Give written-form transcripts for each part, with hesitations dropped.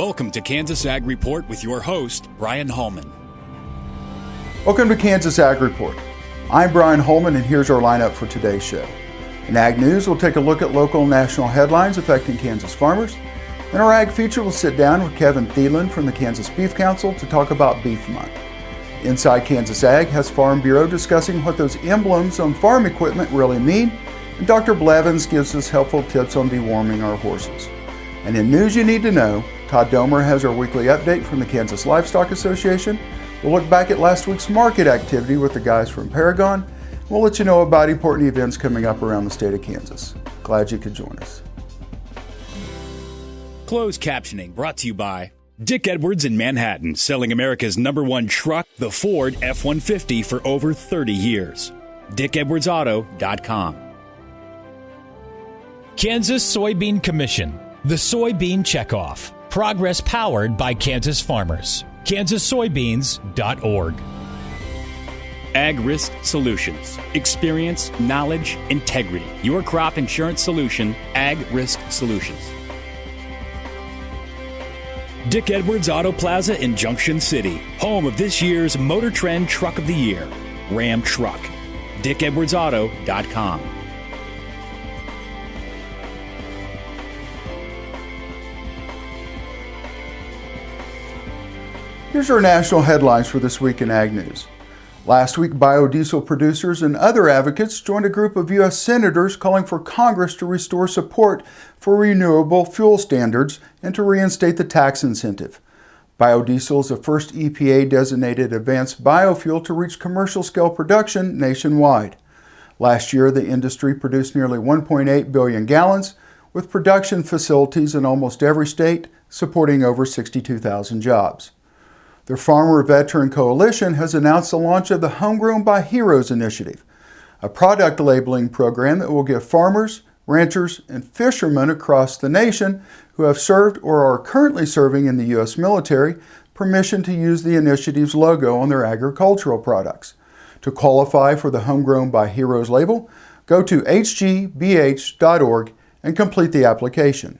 Welcome to Kansas Ag Report with your host, Brian Holman. Welcome to Kansas Ag Report. I'm Brian Holman, and here's our lineup for today's show. In Ag News, we'll take a look at local and national headlines affecting Kansas farmers. In our Ag Feature, we'll sit down with Kevin Thielen from the Kansas Beef Council to talk about Beef Month. Inside Kansas Ag has Farm Bureau discussing what those emblems on farm equipment really mean, and Dr. Blevins gives us helpful tips on deworming our horses. And in news you need to know, Todd Domer has our weekly update from the Kansas Livestock Association. We'll look back at last week's market activity with the guys from Paragon. We'll let you know about important events coming up around the state of Kansas. Glad you could join us. Closed captioning brought to you by Dick Edwards in Manhattan, selling America's #1 truck, the Ford F-150, for over 30 years. DickEdwardsAuto.com. Kansas Soybean Commission, the Soybean Checkoff. Progress powered by Kansas farmers. kansassoybeans.org. Ag Risk Solutions. Experience, knowledge, integrity. Your crop insurance solution, Ag Risk Solutions. Dick Edwards Auto Plaza in Junction City, home of this year's Motor Trend Truck of the Year, Ram Truck. DickEdwardsAuto.com. Here's our national headlines for this week in Ag News. Last week, biodiesel producers and other advocates joined a group of U.S. senators calling for Congress to restore support for renewable fuel standards and to reinstate the tax incentive. Biodiesel is the first EPA-designated advanced biofuel to reach commercial-scale production nationwide. Last year, the industry produced nearly 1.8 billion gallons, with production facilities in almost every state, supporting over 62,000 jobs. The Farmer Veteran Coalition has announced the launch of the Homegrown by Heroes initiative, a product labeling program that will give farmers, ranchers, and fishermen across the nation who have served or are currently serving in the U.S. military permission to use the initiative's logo on their agricultural products. To qualify for the Homegrown by Heroes label, go to hgbh.org and complete the application.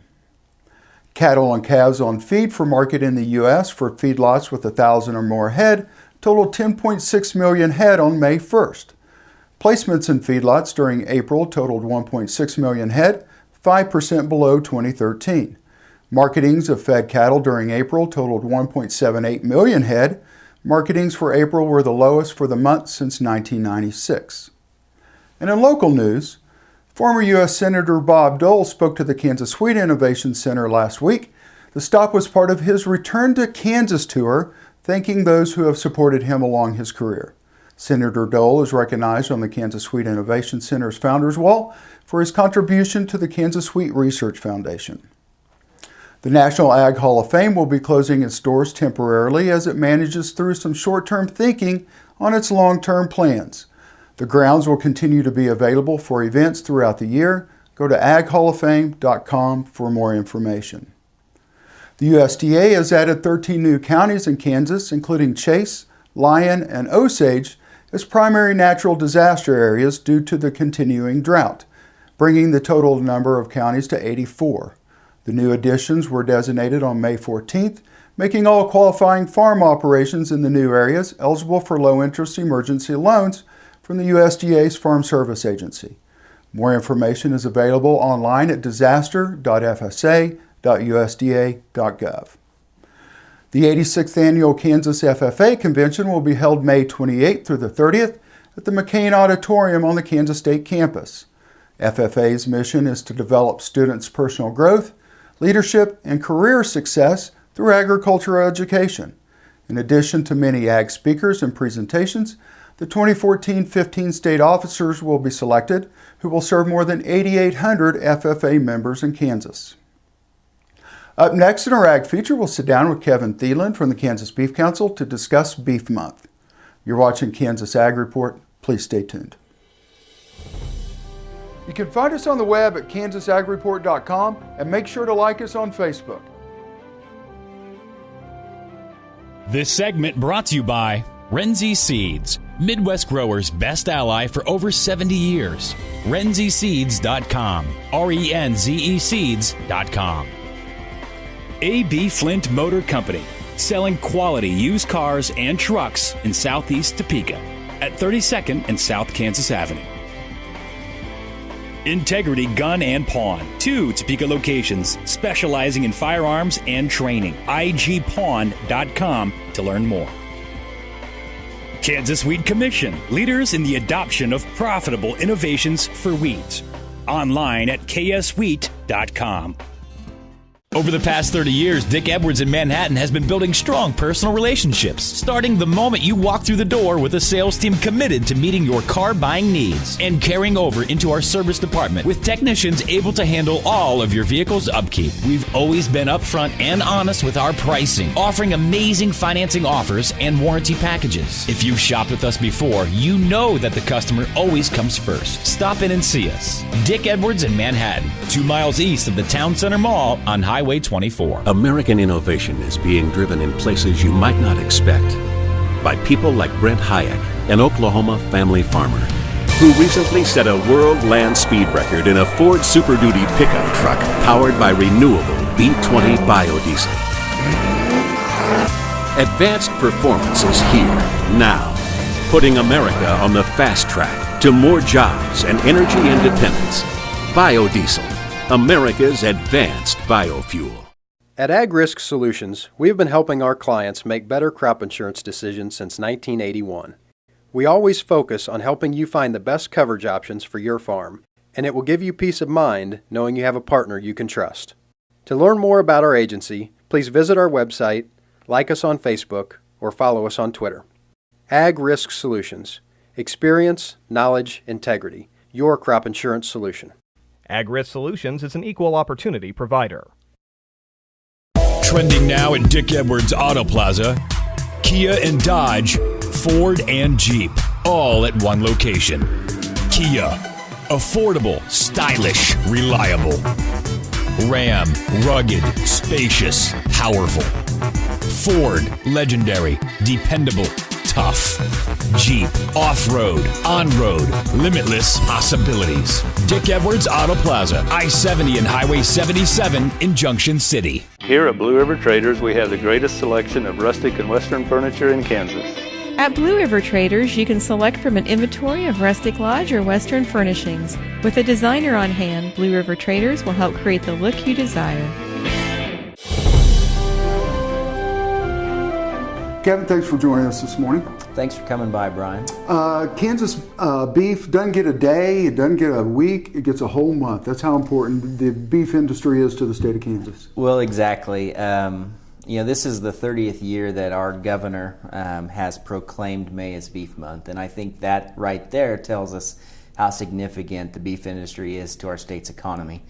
Cattle and calves on feed for market in the U.S. for feedlots with 1,000 or more head totaled 10.6 million head on May 1st. Placements in feedlots during April totaled 1.6 million head, 5% below 2013. Marketings of fed cattle during April totaled 1.78 million head. Marketings for April were the lowest for the month since 1996. And in local news, former U.S. Senator Bob Dole spoke to the Kansas Wheat Innovation Center last week. The stop was part of his Return to Kansas tour, thanking those who have supported him along his career. Senator Dole is recognized on the Kansas Wheat Innovation Center's Founders Wall for his contribution to the Kansas Wheat Research Foundation. The National Ag Hall of Fame will be closing its doors temporarily as it manages through some short-term thinking on its long-term plans. The grounds will continue to be available for events throughout the year. Go to aghalloffame.com for more information. The USDA has added 13 new counties in Kansas, including Chase, Lyon, and Osage, as primary natural disaster areas due to the continuing drought, bringing the total number of counties to 84. The new additions were designated on May 14th, making all qualifying farm operations in the new areas eligible for low-interest emergency loans from the USDA's Farm Service Agency. More information is available online at disaster.fsa.usda.gov. The 86th Annual Kansas FFA Convention will be held May 28th through the 30th at the McCain Auditorium on the Kansas State campus. FFA's mission is to develop students' personal growth, leadership, and career success through agricultural education. In addition to many ag speakers and presentations, the 2014-15 state officers will be selected, who will serve more than 8,800 FFA members in Kansas. Up next in our Ag Feature, we'll sit down with Kevin Thielen from the Kansas Beef Council to discuss Beef Month. You're watching Kansas Ag Report. Please stay tuned. You can find us on the web at kansasagreport.com and make sure to like us on Facebook. This segment brought to you by Renzi Seeds, Midwest growers' best ally for over 70 years. RenziSeeds.com. RenzeSeeds.com. A.B. Flint Motor Company, selling quality used cars and trucks in Southeast Topeka at 32nd and South Kansas Avenue. Integrity Gun and Pawn, 2 Topeka locations specializing in firearms and training. igpawn.com to learn more. Kansas Weed Commission, leaders in the adoption of profitable innovations for weeds. Online at kswheat.com. Over the past 30 years, Dick Edwards in Manhattan has been building strong personal relationships, starting the moment you walk through the door with a sales team committed to meeting your car buying needs and carrying over into our service department with technicians able to handle all of your vehicle's upkeep. We've always been upfront and honest with our pricing, offering amazing financing offers and warranty packages. If you've shopped with us before, you know that the customer always comes first. Stop in and see us. Dick Edwards in Manhattan, 2 miles east of the Town Center Mall on Highway 24. American innovation is being driven in places you might not expect by people like Brent Hayek, an Oklahoma family farmer who recently set a world land speed record in a Ford Super Duty pickup truck powered by renewable B20 biodiesel. Advanced performance is here now, putting America on the fast track to more jobs and energy independence. Biodiesel, America's advanced biofuel. At Ag Risk Solutions, we have been helping our clients make better crop insurance decisions since 1981. We always focus on helping you find the best coverage options for your farm, and it will give you peace of mind knowing you have a partner you can trust. To learn more about our agency, please visit our website, like us on Facebook, or follow us on Twitter. Ag Risk Solutions. Experience, knowledge, integrity. Your crop insurance solution. AgRisk Solutions is an equal opportunity provider. Trending now at Dick Edwards Auto Plaza, Kia and Dodge, Ford and Jeep, all at one location. Kia, affordable, stylish, reliable. Ram, rugged, spacious, powerful. Ford, legendary, dependable, tough. Jeep, off-road, on-road, limitless possibilities. Dick Edwards Auto Plaza, I-70 and Highway 77 in Junction City. Here at Blue River Traders, we have the greatest selection of rustic and western furniture in Kansas. At Blue River Traders, you can select from an inventory of rustic lodge or western furnishings. With a designer on hand, Blue River Traders will help create the look you desire. Kevin, thanks for joining us this morning. Thanks for coming by, Brian. Kansas beef doesn't get a day, it doesn't get a week, it gets a whole month. That's how important the beef industry is to the state of Kansas. Well, exactly. This is the 30th year that our governor has proclaimed May as Beef Month, and I think that right there tells us how significant the beef industry is to our state's economy.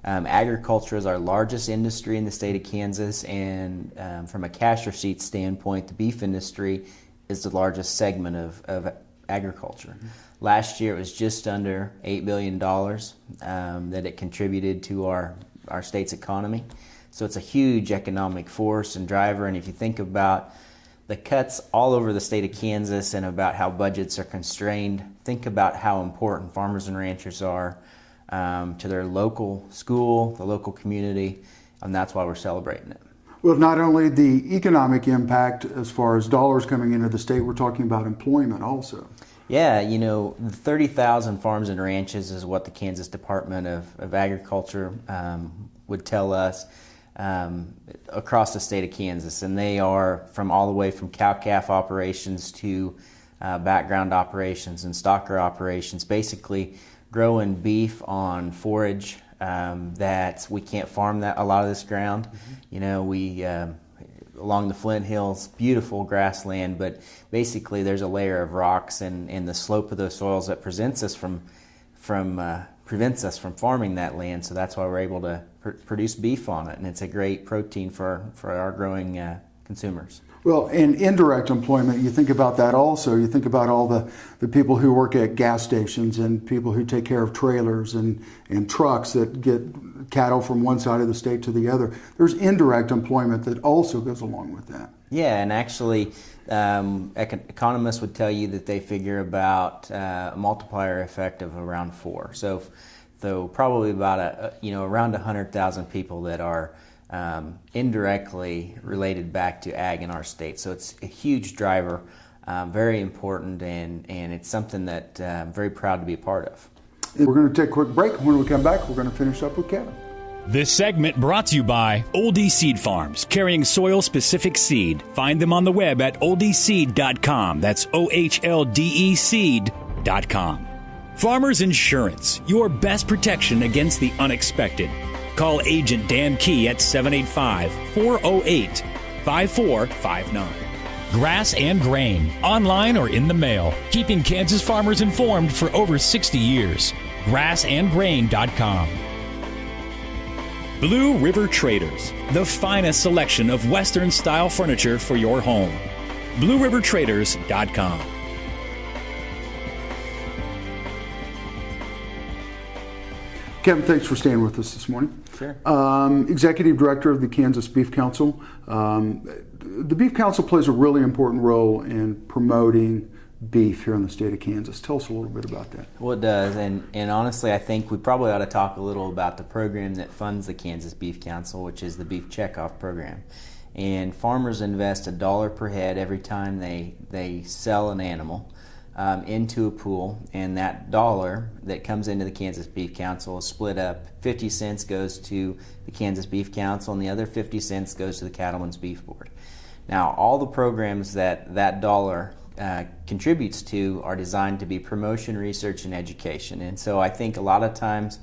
Agriculture is our largest industry in the state of Kansas, and from a cash receipt standpoint, the beef industry is the largest segment of agriculture. Mm-hmm. Last year it was just under $8 billion that it contributed to our state's economy. So it's a huge economic force and driver, and if you think about the cuts all over the state of Kansas and about how budgets are constrained, think about how important farmers and ranchers are to their local school, the local community, and that's why we're celebrating it. Well, not only the economic impact as far as dollars coming into the state, we're talking about employment also. Yeah, 30,000 farms and ranches is what the Kansas Department of Agriculture would tell us across the state of Kansas, and they are from all the way from cow-calf operations to background operations and stocker operations, basically growing beef on forage that we can't farm a lot of this ground. Mm-hmm. We along the Flint Hills, beautiful grassland, but basically there's a layer of rocks and the slope of those soils that prevents us from farming that land. So that's why we're able to produce beef on it, and it's a great protein for our growing consumers. Well, and indirect employment, you think about that also. You think about all the people who work at gas stations and people who take care of trailers and trucks that get cattle from one side of the state to the other. There's indirect employment that also goes along with that. Yeah, and actually economists would tell you that they figure about a multiplier effect of around 4. So probably about around 100,000 people that are indirectly related back to ag in our state. So it's a huge driver, very important, and it's something that I'm very proud to be a part of. We're going to take a quick break. When we come back, we're going to finish up with Kevin. This segment brought to you by Oldie Seed Farms, carrying soil-specific seed. Find them on the web at oldieseed.com. That's OHLDE seed.com. Farmers Insurance, your best protection against the unexpected. Call Agent Dan Key at 785-408-5459. Grass and Grain, online or in the mail, keeping Kansas farmers informed for over 60 years. grassandgrain.com. Blue River Traders, the finest selection of Western-style furniture for your home. BlueRiverTraders.com. Kevin, thanks for staying with us this morning. Sure. Executive Director of the Kansas Beef Council. The Beef Council plays a really important role in promoting beef here in the state of Kansas. Tell us a little bit about that. Well, it does, and honestly, I think we probably ought to talk a little about the program that funds the Kansas Beef Council, which is the Beef Checkoff Program. And farmers invest $1 per head every time they sell an animal into a pool, and that dollar that comes into the Kansas Beef Council is split up. 50 cents goes to the Kansas Beef Council, and the other 50 cents goes to the Cattlemen's Beef Board. Now, all the programs that dollar contributes to are designed to be promotion, research, and education. And so I think a lot of times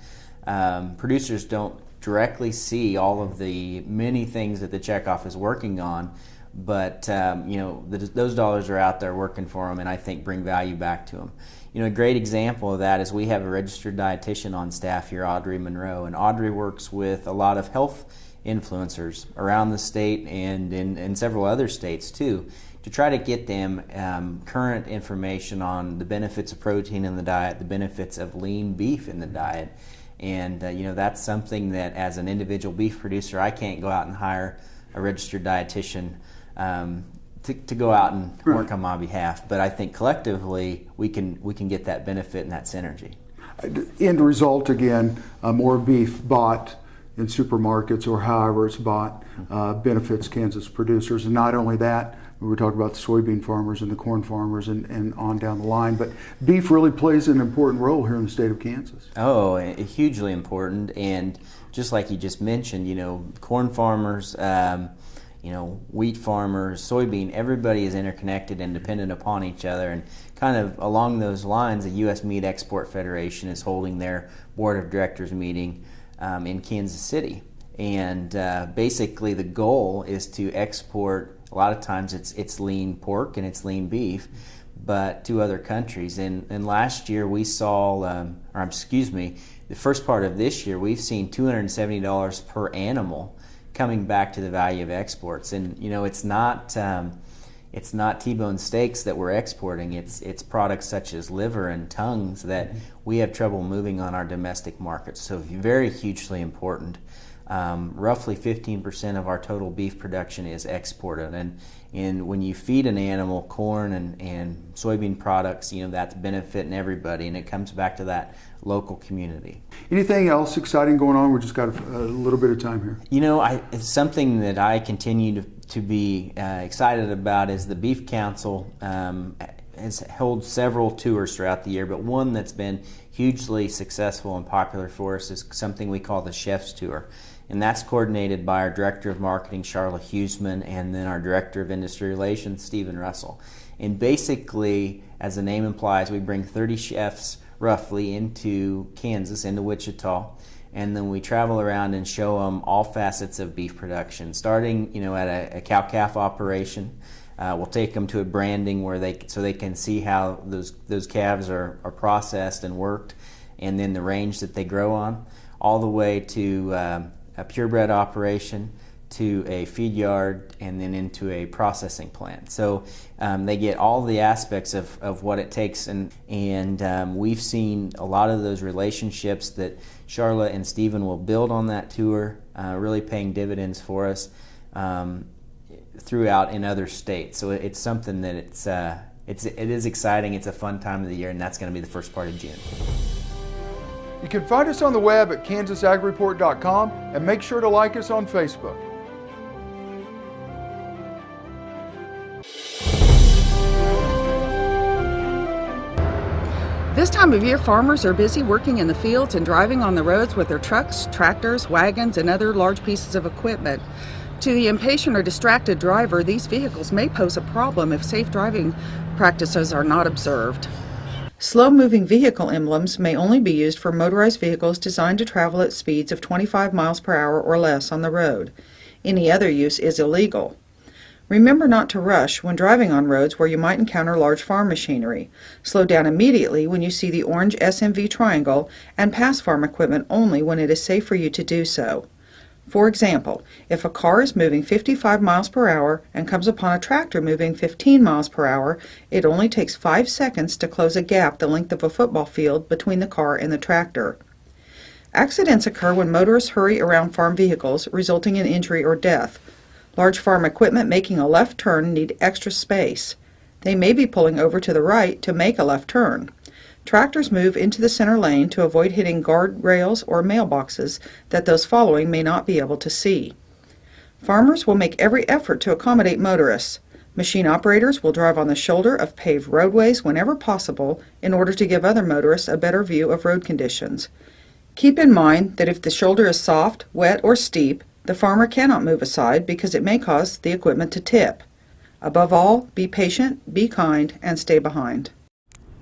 producers don't directly see all of the many things that the checkoff is working on, but those dollars are out there working for them, and I think bring value back to them. You know, a great example of that is we have a registered dietitian on staff here, Audrey Monroe, and Audrey works with a lot of health influencers around the state and in several other states too, to try to get them current information on the benefits of protein in the diet, the benefits of lean beef in the diet. And that's something that as an individual beef producer, I can't go out and hire a registered dietitian to go out and work on my behalf. But I think collectively we can get that benefit and that synergy. End result, again, more beef bought in supermarkets or however it's bought benefits Kansas producers. And not only that, we were talking about the soybean farmers and the corn farmers and on down the line, but beef really plays an important role here in the state of Kansas. Oh, hugely important. And just like you just mentioned, corn farmers, wheat farmers, soybean, everybody is interconnected and dependent upon each other. And kind of along those lines, the U.S. Meat Export Federation is holding their board of directors meeting in Kansas City. And basically the goal is to export, a lot of times it's lean pork and it's lean beef, but to other countries. And last year we saw, the first part of this year, we've seen $270 per animal coming back to the value of exports. And it's not T-bone steaks that we're exporting. It's products such as liver and tongues that we have trouble moving on our domestic markets. So very hugely important. Roughly 15% of our total beef production is exported, and when you feed an animal corn and soybean products, that's benefiting everybody, and it comes back to that local community. Anything else exciting going on? We just got a little bit of time here. It's something that I continue to be excited about is the Beef Council has held several tours throughout the year, but one that's been hugely successful and popular for us is something we call the Chef's Tour. And that's coordinated by our Director of Marketing, Charla Huseman, and then our Director of Industry Relations, Stephen Russell. And basically, as the name implies, we bring 30 chefs roughly into Kansas, into Wichita, and then we travel around and show them all facets of beef production, starting at a cow-calf operation. We'll take them to a branding so they can see how those calves are processed and worked, and then the range that they grow on, all the way to a purebred operation, to a feed yard, and then into a processing plant. So they get all the aspects of what it takes, and we've seen a lot of those relationships that Charla and Stephen will build on that tour, really paying dividends for us throughout in other states. So it's something that it is exciting. It's a fun time of the year, and that's going to be the first part of June. You can find us on the web at kansasAGreport.com and make sure to like us on Facebook. This time of year, farmers are busy working in the fields and driving on the roads with their trucks, tractors, wagons, and other large pieces of equipment. To the impatient or distracted driver, these vehicles may pose a problem if safe driving practices are not observed. Slow-moving vehicle emblems may only be used for motorized vehicles designed to travel at speeds of 25 miles per hour or less on the road. Any other use is illegal. Remember not to rush when driving on roads where you might encounter large farm machinery. Slow down immediately when you see the orange SMV triangle and pass farm equipment only when it is safe for you to do so. For example, if a car is moving 55 miles per hour and comes upon a tractor moving 15 miles per hour, it only takes 5 seconds to close a gap the length of a football field between the car and the tractor. Accidents occur when motorists hurry around farm vehicles, resulting in injury or death. Large farm equipment making a left turn need extra space. They may be pulling over to the right to make a left turn. Tractors move into the center lane to avoid hitting guardrails or mailboxes that those following may not be able to see. Farmers will make every effort to accommodate motorists. Machine operators will drive on the shoulder of paved roadways whenever possible in order to give other motorists a better view of road conditions. Keep in mind that if the shoulder is soft, wet, or steep, the farmer cannot move aside because it may cause the equipment to tip. Above all, be patient, be kind, and stay behind.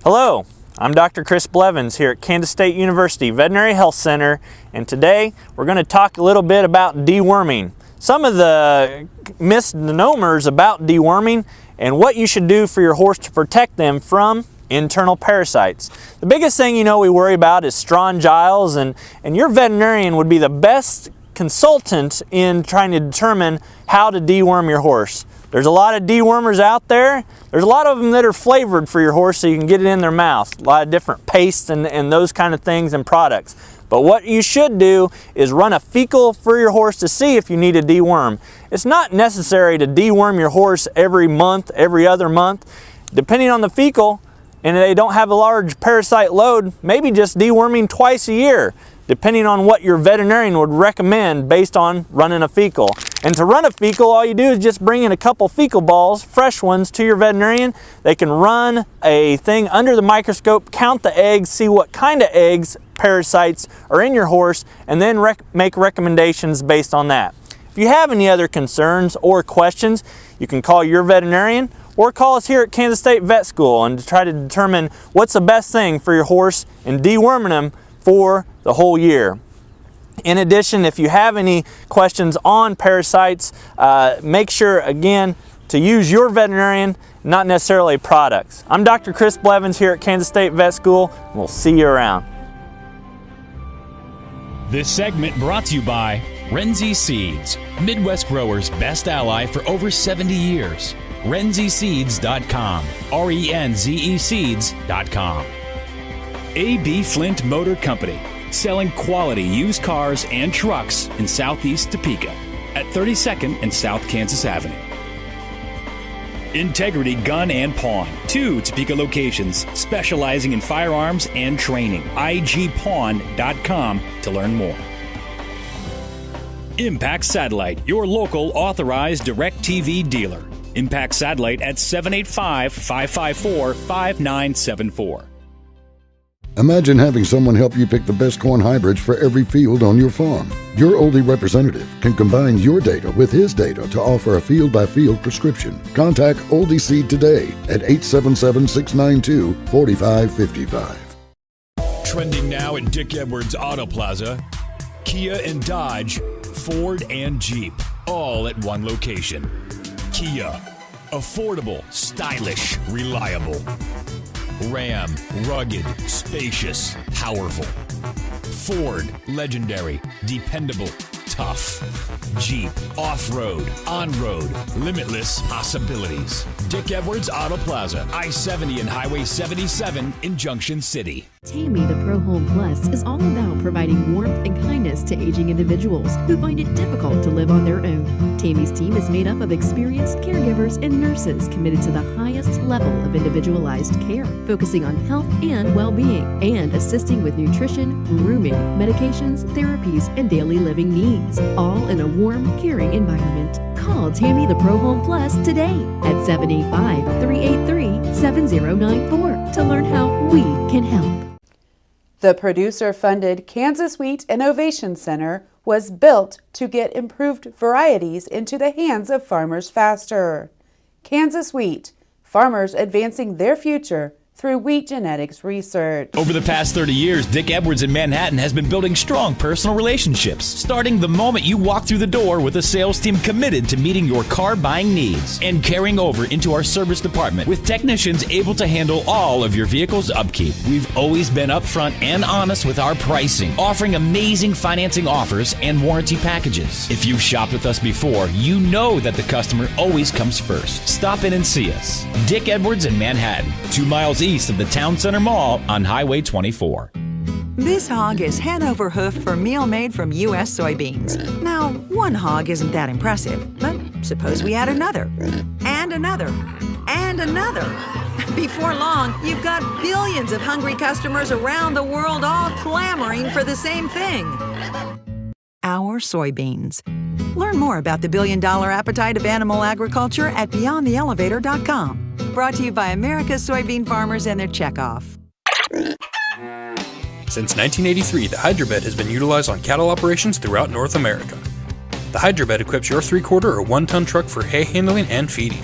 Hello, I'm Dr. Chris Blevins here at Kansas State University Veterinary Health Center, and today we're going to talk a little bit about deworming. Some of the misnomers about deworming and what you should do for your horse to protect them from internal parasites. The biggest thing we worry about is straw and giles, and your veterinarian would be the best consultant in trying to determine how to deworm your horse. There's a lot of dewormers out there. There's a lot of them that are flavored for your horse so you can get it in their mouth. A lot of different pastes and those kind of things and products. But what you should do is run a fecal for your horse to see if you need a deworm. It's not necessary to deworm your horse every month, every other month. Depending on the fecal, and they don't have a large parasite load, maybe just deworming twice a year, depending on what your veterinarian would recommend based on running a fecal. And to run a fecal, all you do is just bring in a couple fecal balls, fresh ones, to your veterinarian. They can run a thing under the microscope, count the eggs, see what kind of eggs, parasites are in your horse, and then make recommendations based on that. If you have any other concerns or questions, you can call your veterinarian or call us here at Kansas State Vet School and try to determine what's the best thing for your horse in deworming them for the whole year. In addition, if you have any questions on parasites, make sure again to use your veterinarian, not necessarily products. I'm Dr. Chris Blevins here at Kansas State Vet School, and we'll see you around. This segment brought to you by Renzi Seeds, Midwest growers' best ally for over 70 years. RenziSeeds.com, RENZE Seeds.com. A.B. Flint Motor Company, selling quality used cars and trucks in Southeast Topeka at 32nd and South Kansas Avenue. Integrity Gun and Pawn, 2 Topeka locations specializing in firearms and training. IGPawn.com to learn more. Impact Satellite, your local authorized DirecTV dealer. Impact Satellite at 785-554-5974. Imagine having someone help you pick the best corn hybrids for every field on your farm. Your Oldie representative can combine your data with his data to offer a field-by-field prescription. Contact Oldie Seed today at 877-692-4555. Trending now at Dick Edwards Auto Plaza, Kia and Dodge, Ford and Jeep, all at one location. Kia, affordable, stylish, reliable. Ram, rugged, spacious, powerful. Ford, legendary, dependable, tough. Jeep, off-road, on-road, limitless possibilities. Dick Edwards Auto Plaza, I-70 and Highway 77 in Junction City. Tammy the Pro Home Plus is all about providing warmth and kindness to aging individuals who find it difficult to live on their own. Tammy's team is made up of experienced caregivers and nurses committed to the highest level of individualized care, focusing on health and well-being, and assisting with nutrition, grooming, medications, therapies, and daily living needs, all in a warm, caring environment. Call Tammy the Pro Home Plus today at 785-383-7094 to learn how we can help. The producer-funded Kansas Wheat Innovation Center was built to get improved varieties into the hands of farmers faster. Kansas Wheat, farmers advancing their future through wheat genetics research. Over the past 30 years, Dick Edwards in Manhattan has been building strong personal relationships, starting the moment you walk through the door with a sales team committed to meeting your car buying needs and carrying over into our service department with technicians able to handle all of your vehicle's upkeep. We've always been upfront and honest with our pricing, offering amazing financing offers and warranty packages. If you've shopped with us before, you know that the customer always comes first. Stop in and see us. Dick Edwards in Manhattan, 2 miles east of the Town Center Mall on Highway 24. This hog is Hanover hoof for meal made from U.S. soybeans. Now, one hog isn't that impressive, but suppose we add another, and another, and another. Before long, you've got billions of hungry customers around the world all clamoring for the same thing. Our soybeans. Learn more about the billion-dollar appetite of animal agriculture at BeyondTheElevator.com. Brought to you by America's soybean farmers and their checkoff. Since 1983, the Hydrobed has been utilized on cattle operations throughout North America. The Hydrobed equips your 3-quarter or 1-ton truck for hay handling and feeding.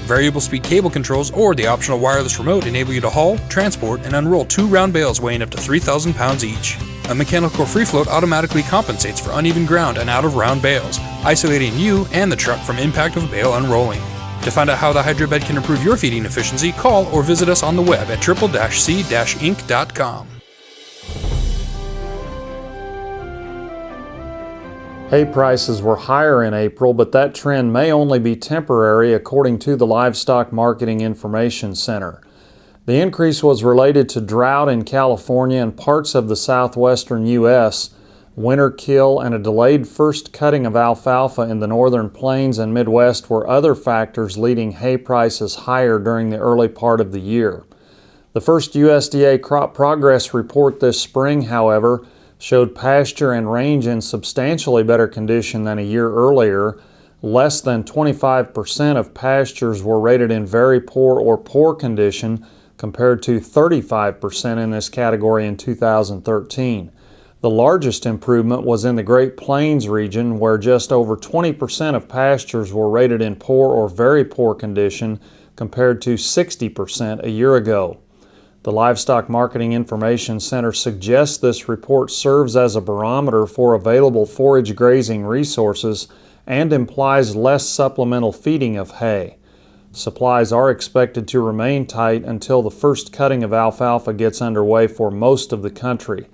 Variable speed cable controls or the optional wireless remote enable you to haul, transport, and unroll 2 round bales weighing up to 3,000 pounds each. A mechanical free float automatically compensates for uneven ground and out of round bales, isolating you and the truck from impact of a bale unrolling. To find out how the Hydrobed can improve your feeding efficiency, call or visit us on the web at triple-c-inc.com. Hay prices were higher in April, but that trend may only be temporary, according to the Livestock Marketing Information Center. The increase was related to drought in California and parts of the southwestern U.S., winter kill, and a delayed first cutting of alfalfa in the northern plains and Midwest were other factors leading hay prices higher during the early part of the year. The first USDA crop progress report this spring, however, showed pasture and range in substantially better condition than a year earlier. Less than 25% of pastures were rated in very poor or poor condition, compared to 35% in this category in 2013. The largest improvement was in the Great Plains region, where just over 20% of pastures were rated in poor or very poor condition, compared to 60% a year ago. The Livestock Marketing Information Center suggests this report serves as a barometer for available forage grazing resources and implies less supplemental feeding of hay. Supplies are expected to remain tight until the first cutting of alfalfa gets underway for most of the country.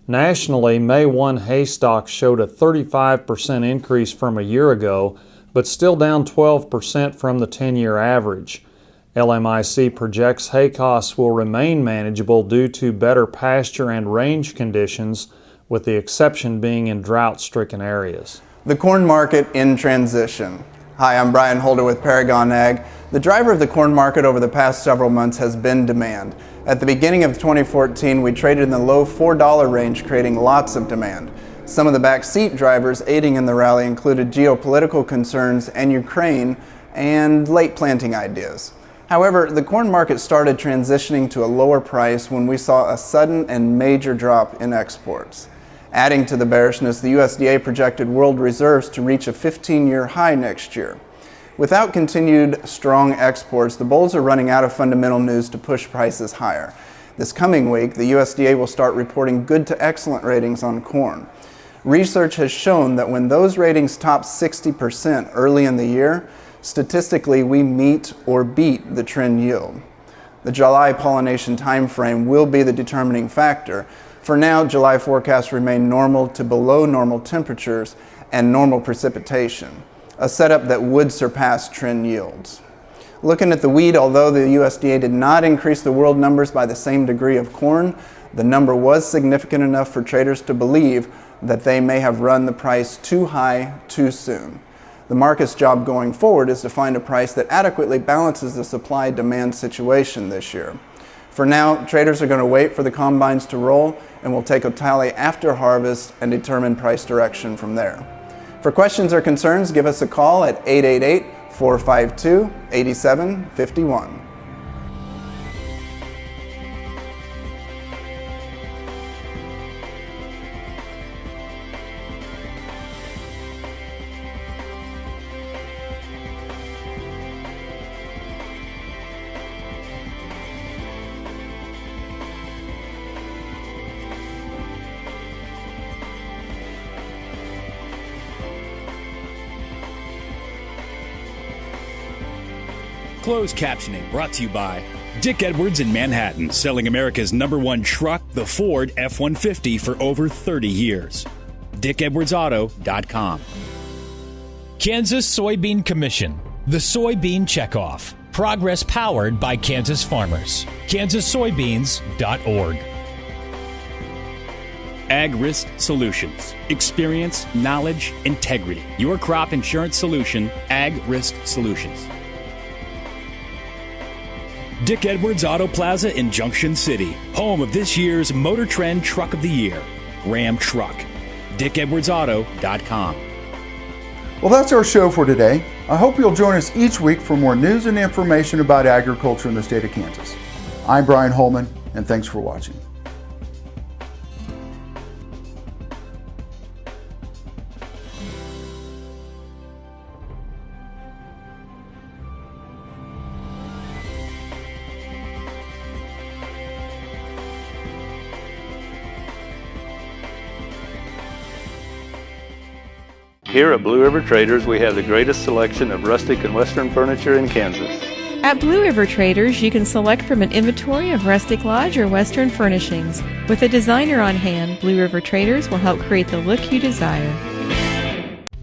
Nationally, May 1 hay stocks showed a 35% increase from a year ago, but still down 12% from the 10-year average. LMIC projects hay costs will remain manageable due to better pasture and range conditions, with the exception being in drought-stricken areas. The corn market in transition. Hi, I'm Brian Holder with Paragon Ag. The driver of the corn market over the past several months has been demand. At the beginning of 2014, we traded in the low $4 range, creating lots of demand. Some of the backseat drivers aiding in the rally included geopolitical concerns and Ukraine and late planting ideas. However, the corn market started transitioning to a lower price when we saw a sudden and major drop in exports. Adding to the bearishness, the USDA projected world reserves to reach a 15-year high next year. Without continued strong exports, the bulls are running out of fundamental news to push prices higher. This coming week, the USDA will start reporting good to excellent ratings on corn. Research has shown that when those ratings top 60% early in the year, statistically we meet or beat the trend yield. The July pollination time frame will be the determining factor. For now, July forecasts remain normal to below normal temperatures and normal precipitation, a setup that would surpass trend yields. Looking at the wheat, although the USDA did not increase the world numbers by the same degree of corn, The number was significant enough for traders to believe that they may have run the price too high too soon. The market's job going forward is to find a price that adequately balances the supply-demand situation this year. For now, traders are going to wait for the combines to roll and will take a tally after harvest and determine price direction from there. For questions or concerns, give us a call at 888-452-8751. Closed captioning brought to you by Dick Edwards in Manhattan, selling America's #1 truck, the Ford F-150, for over 30 years. DickEdwardsAuto.com. Kansas Soybean Commission, the Soybean Checkoff. Progress powered by Kansas farmers. kansassoybeans.org. Ag Risk Solutions. Experience, knowledge, integrity. Your crop insurance solution, Ag Risk Solutions. Dick Edwards Auto Plaza in Junction City, home of this year's Motor Trend Truck of the Year, Ram Truck. DickEdwardsAuto.com. Well, that's our show for today. I hope you'll join us each week for more news and information about agriculture in the state of Kansas. I'm Brian Holman, and thanks for watching. Here at Blue River Traders, we have the greatest selection of rustic and western furniture in Kansas. At Blue River Traders, you can select from an inventory of rustic lodge or western furnishings. With a designer on hand, Blue River Traders will help create the look you desire.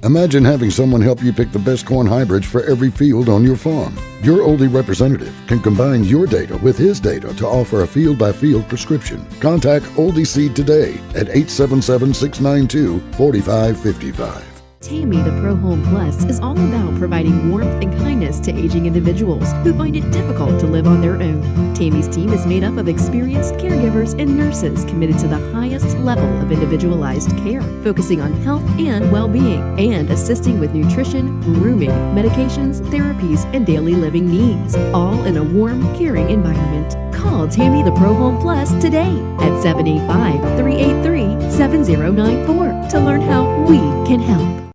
Imagine having someone help you pick the best corn hybrids for every field on your farm. Your Oldie representative can combine your data with his data to offer a field-by-field prescription. Contact Oldie Seed today at 877-692-4555. Tammy the Pro Home Plus is all about providing warmth and kindness to aging individuals who find it difficult to live on their own. Tammy's team is made up of experienced caregivers and nurses committed to the highest level of individualized care, focusing on health and well-being, and assisting with nutrition, grooming, medications, therapies, and daily living needs, all in a warm, caring environment. Call Tammy the Pro Home Plus today at 785-383-7094 to learn how we can help.